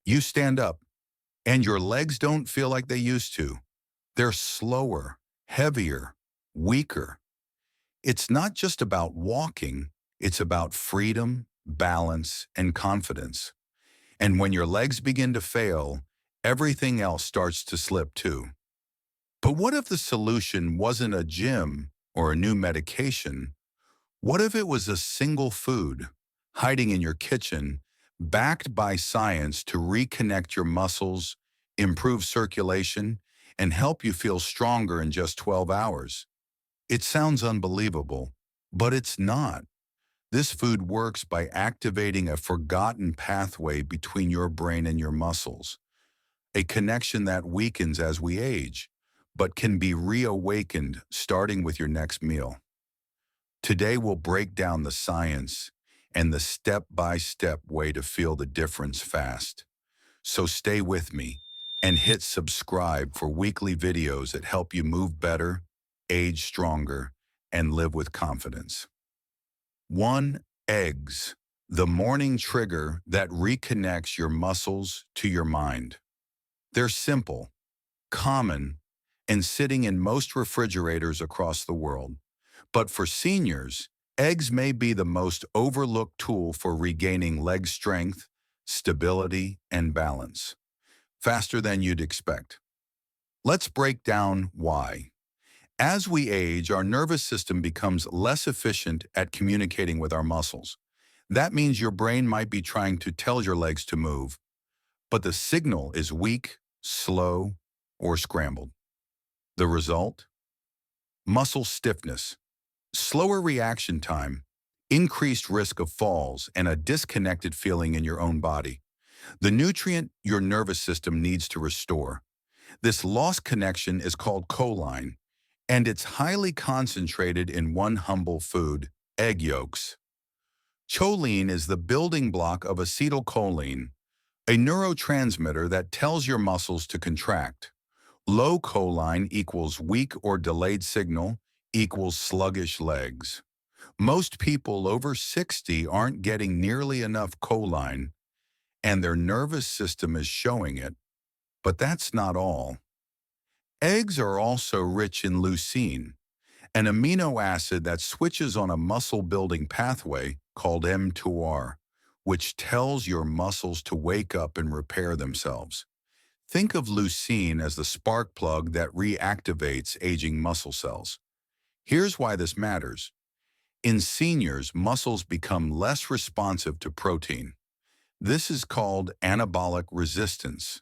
You stand up, and your legs don't feel like they used to. They're slower, heavier, weaker. It's not just about walking, it's about freedom, balance, and confidence. And when your legs begin to fail, everything else starts to slip too. But what if the solution wasn't a gym or a new medication? What if it was a single food, hiding in your kitchen, backed by science to reconnect your muscles, improve circulation, and help you feel stronger in just 12 hours? It sounds unbelievable, but it's not. This food works by activating a forgotten pathway between your brain and your muscles, a connection that weakens as we age, but can be reawakened starting with your next meal. Today we'll break down the science and the step-by-step way to feel the difference fast. So stay with me and hit subscribe for weekly videos that help you move better, age stronger, and live with confidence. 1. Eggs, the morning trigger that reconnects your muscles to your mind. They're simple, common, and sitting in most refrigerators across the world. But for seniors, eggs may be the most overlooked tool for regaining leg strength, stability, and balance, faster than you'd expect. Let's break down why. As we age, our nervous system becomes less efficient at communicating with our muscles. That means your brain might be trying to tell your legs to move, but the signal is weak, slow, or scrambled. The result? Muscle stiffness, slower reaction time, increased risk of falls, and a disconnected feeling in your own body. The nutrient your nervous system needs to restore. This lost connection is called choline, and it's highly concentrated in one humble food, egg yolks. Choline is the building block of acetylcholine, a neurotransmitter that tells your muscles to contract. Low choline equals weak or delayed signal equals sluggish legs. Most people over 60 aren't getting nearly enough choline, and their nervous system is showing it. But that's not all. Eggs are also rich in leucine, an amino acid that switches on a muscle-building pathway called mTOR, which tells your muscles to wake up and repair themselves. Think of leucine as the spark plug that reactivates aging muscle cells. Here's why this matters. In seniors, muscles become less responsive to protein. This is called anabolic resistance.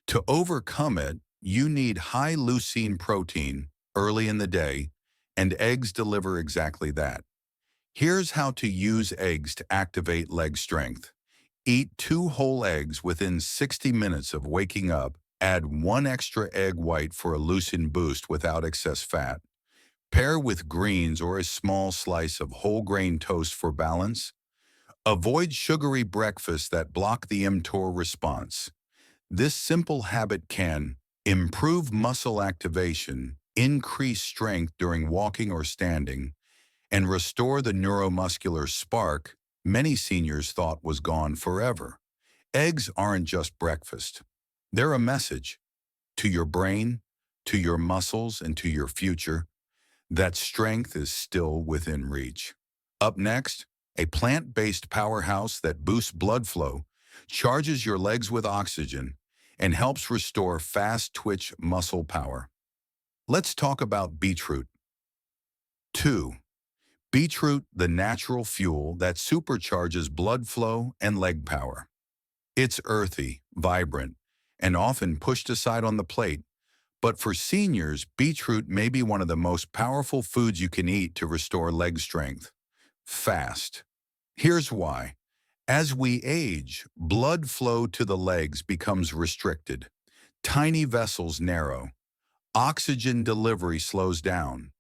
To overcome it, you need high leucine protein early in the day, and eggs deliver exactly that. Here's how to use eggs to activate leg strength. Eat 2 whole eggs within 60 minutes of waking up. Add 1 extra egg white for a leucine boost without excess fat. Pair with greens or a small slice of whole grain toast for balance. Avoid sugary breakfasts that block the mTOR response. This simple habit can improve muscle activation, increase strength during walking or standing, and restore the neuromuscular spark many seniors thought was gone forever. Eggs aren't just breakfast. They're a message to your brain, to your muscles, and to your future that strength is still within reach. Up next, a plant-based powerhouse that boosts blood flow, charges your legs with oxygen, and helps restore fast-twitch muscle power. Let's talk about beetroot. 2. Beetroot, the natural fuel that supercharges blood flow and leg power. It's earthy, vibrant, and often pushed aside on the plate. But for seniors, beetroot may be one of the most powerful foods you can eat to restore leg strength. Fast. Here's why. As we age, blood flow to the legs becomes restricted. Tiny vessels narrow. Oxygen delivery slows down.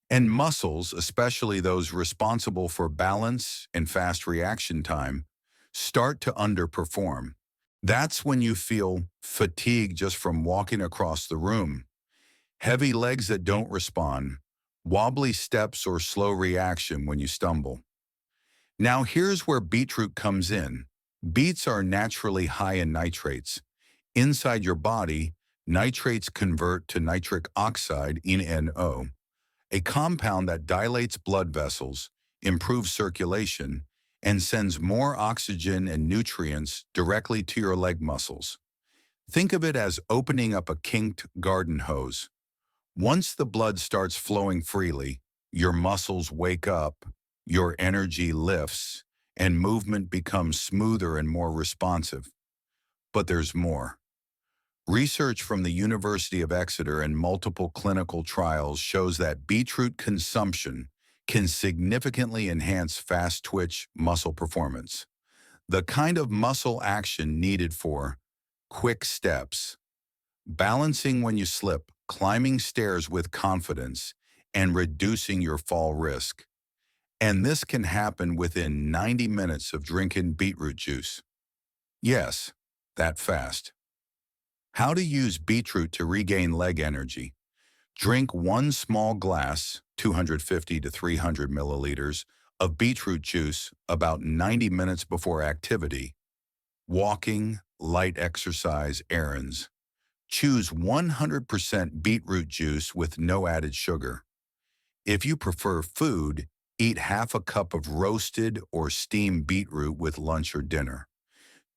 And muscles, especially those responsible for balance and fast reaction time, start to underperform. That's when you feel fatigue just from walking across the room, heavy legs that don't respond, wobbly steps or slow reaction when you stumble. Now here's where beetroot comes in. Beets are naturally high in nitrates. Inside your body, nitrates convert to nitric oxide, NO, a compound that dilates blood vessels, improves circulation, and sends more oxygen and nutrients directly to your leg muscles. Think of it as opening up a kinked garden hose. Once the blood starts flowing freely, your muscles wake up, your energy lifts, and movement becomes smoother and more responsive. But there's more. Research from the University of Exeter and multiple clinical trials shows that beetroot consumption can significantly enhance fast-twitch muscle performance, the kind of muscle action needed for quick steps, balancing when you slip, climbing stairs with confidence, and reducing your fall risk. And this can happen within 90 minutes of drinking beetroot juice. Yes, that fast. How to use beetroot to regain leg energy. Drink one small glass, 250 to 300 milliliters, of beetroot juice about 90 minutes before activity. Walking, light exercise, errands. Choose 100% beetroot juice with no added sugar. If you prefer food, eat half a cup of roasted or steamed beetroot with lunch or dinner.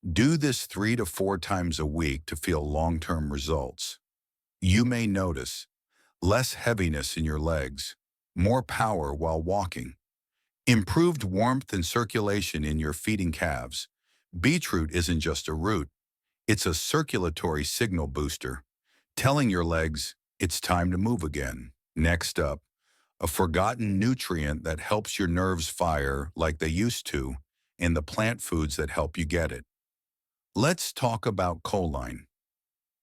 Do this 3 to 4 times a week to feel long-term results. You may notice less heaviness in your legs, more power while walking, improved warmth and circulation in your feet and calves. Beetroot isn't just a root, it's a circulatory signal booster, telling your legs it's time to move again. Next up, a forgotten nutrient that helps your nerves fire like they used to, and the plant foods that help you get it. Let's talk about choline.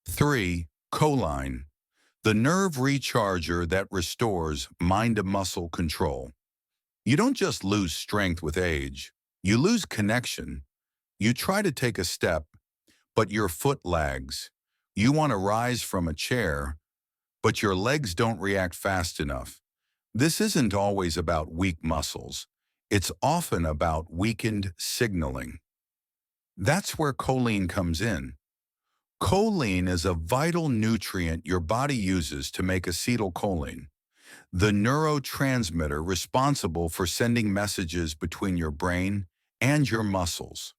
3. Choline, the nerve recharger that restores mind-to-muscle control. You don't just lose strength with age, you lose connection. You try to take a step, but your foot lags. You want to rise from a chair, but your legs don't react fast enough. This isn't always about weak muscles. It's often about weakened signaling. That's where choline comes in. Choline is a vital nutrient your body uses to make acetylcholine, the neurotransmitter responsible for sending messages between your brain and your muscles.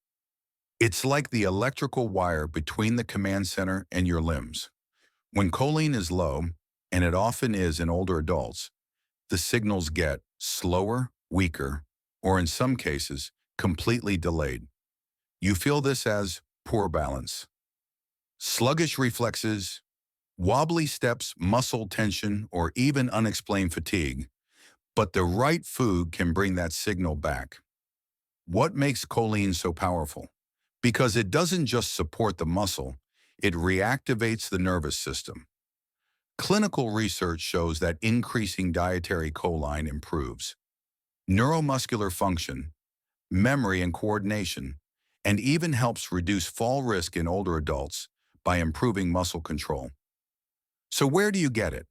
It's like the electrical wire between the command center and your limbs. When choline is low, and it often is in older adults, the signals get slower, weaker, or in some cases, completely delayed. You feel this as poor balance, sluggish reflexes, wobbly steps, muscle tension, or even unexplained fatigue. But the right food can bring that signal back. What makes choline so powerful? Because it doesn't just support the muscle, it reactivates the nervous system. Clinical research shows that increasing dietary choline improves neuromuscular function, memory and coordination, and even helps reduce fall risk in older adults by improving muscle control. So where do you get it?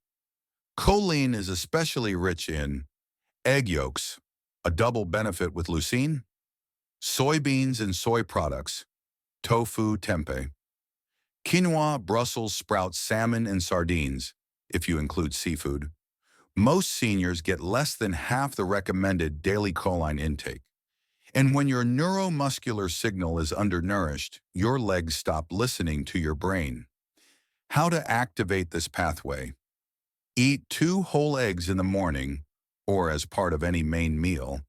Choline is especially rich in egg yolks, a double benefit with leucine, soybeans and soy products, tofu, tempeh, quinoa, Brussels sprouts, salmon, and sardines, if you include seafood. Most seniors get less than half the recommended daily choline intake. And when your neuromuscular signal is undernourished, your legs stop listening to your brain. How to activate this pathway? Eat 2 whole eggs in the morning, or as part of any main meal.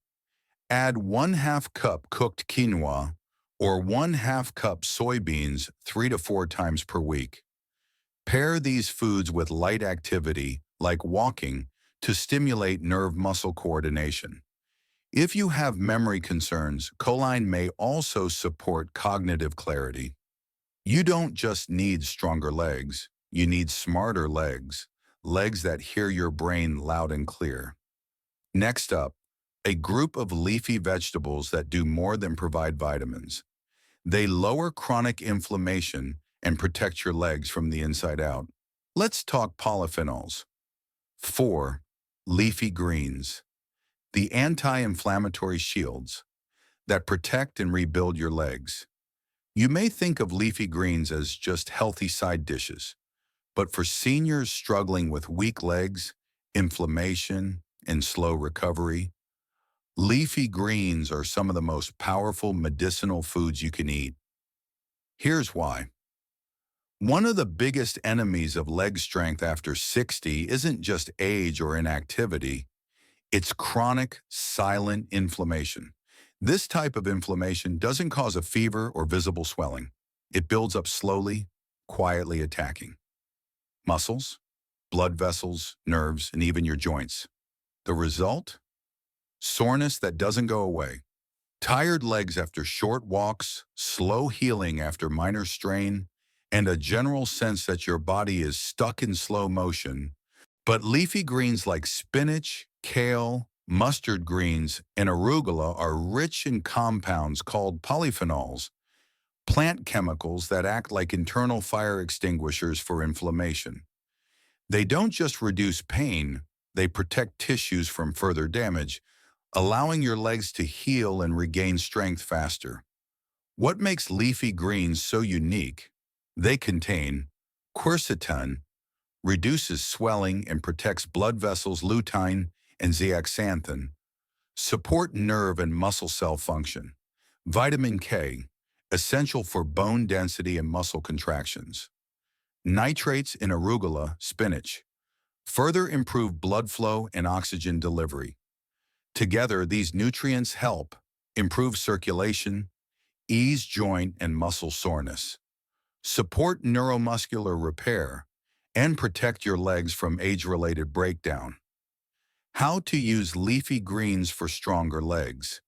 Add 1/2 cup cooked quinoa or 1/2 cup soybeans 3 to 4 times per week. Pair these foods with light activity, like walking, to stimulate nerve-muscle coordination. If you have memory concerns, choline may also support cognitive clarity. You don't just need stronger legs, you need smarter legs, legs that hear your brain loud and clear. Next up, a group of leafy vegetables that do more than provide vitamins. They lower chronic inflammation and protect your legs from the inside out. Let's talk polyphenols. 4. Leafy greens, the anti-inflammatory shields that protect and rebuild your legs. You may think of leafy greens as just healthy side dishes, but for seniors struggling with weak legs, inflammation, and slow recovery, leafy greens are some of the most powerful medicinal foods you can eat. Here's why. One of the biggest enemies of leg strength after 60 isn't just age or inactivity, it's chronic, silent inflammation. This type of inflammation doesn't cause a fever or visible swelling. It builds up slowly, quietly attacking muscles, blood vessels, nerves, and even your joints. The result? Soreness that doesn't go away. Tired legs after short walks, slow healing after minor strain, and a general sense that your body is stuck in slow motion. But leafy greens like spinach, kale, mustard greens, and arugula are rich in compounds called polyphenols, plant chemicals that act like internal fire extinguishers for inflammation. They don't just reduce pain, they protect tissues from further damage, allowing your legs to heal and regain strength faster. What makes leafy greens so unique? They contain quercetin, reduces swelling and protects blood vessels, lutein and zeaxanthin, support nerve and muscle cell function, vitamin K, essential for bone density and muscle contractions, nitrates in arugula, spinach, further improve blood flow and oxygen delivery. Together, these nutrients help improve circulation, ease joint and muscle soreness, support neuromuscular repair, and protect your legs from age-related breakdown. How to use leafy greens for stronger legs.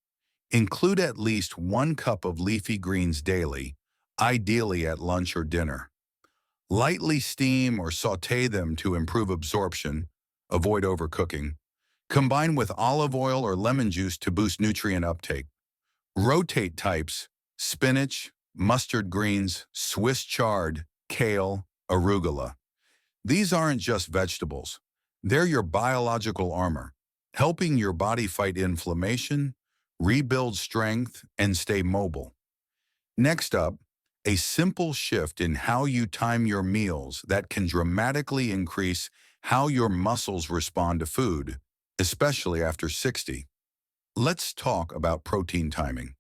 Include at least 1 cup of leafy greens daily, ideally at lunch or dinner. Lightly steam or sauté them to improve absorption, avoid overcooking. Combine with olive oil or lemon juice to boost nutrient uptake. Rotate types: spinach, mustard greens, Swiss chard, kale, arugula. These aren't just vegetables. They're your biological armor, helping your body fight inflammation, rebuild strength, and stay mobile. Next up, a simple shift in how you time your meals that can dramatically increase how your muscles respond to food, especially after 60. Let's talk about protein timing.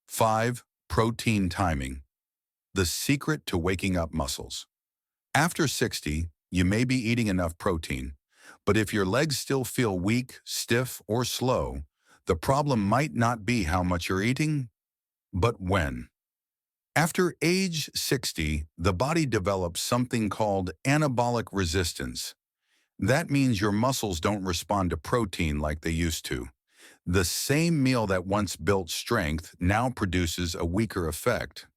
5. Protein timing. The secret to waking up muscles. After 60, you may be eating enough protein, but if your legs still feel weak, stiff, or slow, the problem might not be how much you're eating, but when. After age 60, the body develops something called anabolic resistance. That means your muscles don't respond to protein like they used to. The same meal that once built strength now produces a weaker effect.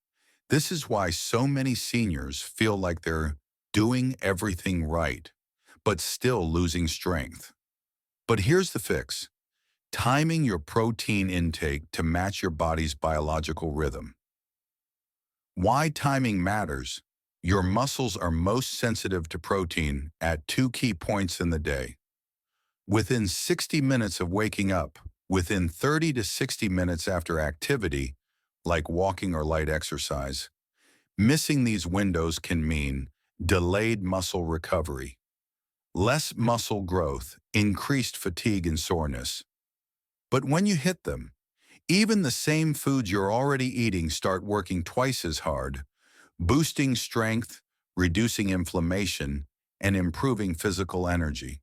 This is why so many seniors feel like they're doing everything right, but still losing strength. But here's the fix: timing your protein intake to match your body's biological rhythm. Why timing matters: your muscles are most sensitive to protein at 2 key points in the day. Within 60 minutes of waking up, within 30 to 60 minutes after activity, like walking or light exercise. Missing these windows can mean delayed muscle recovery, less muscle growth, increased fatigue and soreness. But when you hit them, even the same foods you're already eating start working twice as hard, boosting strength, reducing inflammation, and improving physical energy.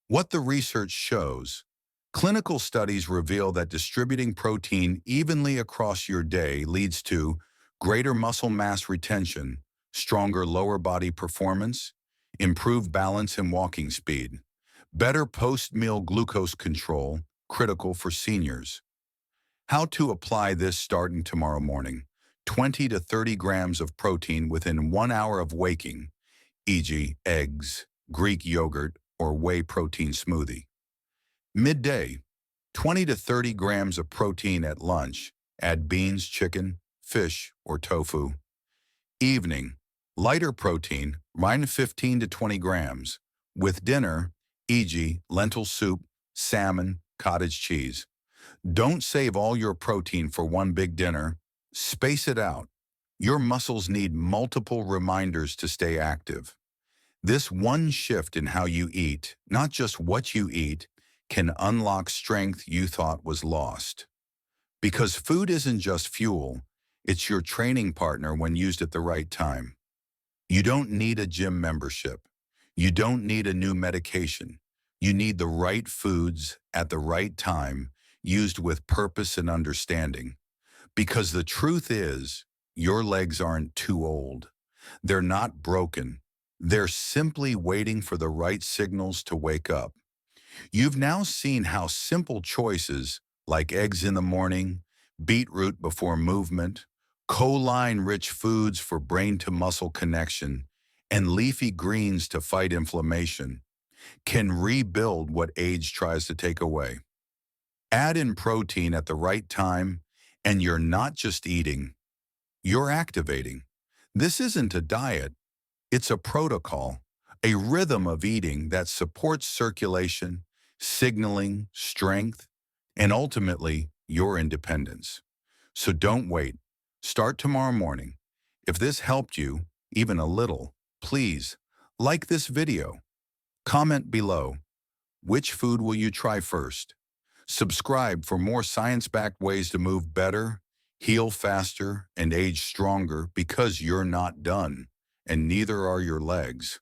What the research shows: clinical studies reveal that distributing protein evenly across your day leads to greater muscle mass retention, stronger lower body performance, improved balance and walking speed, better post-meal glucose control, critical for seniors. How to apply this starting tomorrow morning: 20 to 30 grams of protein within 1 hour of waking, e.g. eggs, Greek yogurt, or whey protein smoothie. Midday, 20 to 30 grams of protein at lunch, add beans, chicken, fish, or tofu. Evening, lighter protein, minus 15 to 20 grams, with dinner, e.g. lentil soup, salmon, cottage cheese. Don't save all your protein for one big dinner. Space it out. Your muscles need multiple reminders to stay active. This one shift in how you eat, not just what you eat, can unlock strength you thought was lost. Because food isn't just fuel, it's your training partner when used at the right time. You don't need a gym membership. You don't need a new medication. You need the right foods at the right time, used with purpose and understanding. Because the truth is, your legs aren't too old. They're not broken. They're simply waiting for the right signals to wake up. You've now seen how simple choices, like eggs in the morning, beetroot before movement, choline-rich foods for brain-to-muscle connection, and leafy greens to fight inflammation, can rebuild what age tries to take away. Add in protein at the right time, and you're not just eating, you're activating. This isn't a diet, it's a protocol, a rhythm of eating that supports circulation, signaling, strength, and ultimately your independence. So don't wait. Start tomorrow morning. If this helped you, even a little, please like this video. Comment below. Which food will you try first? Subscribe for more science-backed ways to move better, heal faster, and age stronger, because you're not done, and neither are your legs.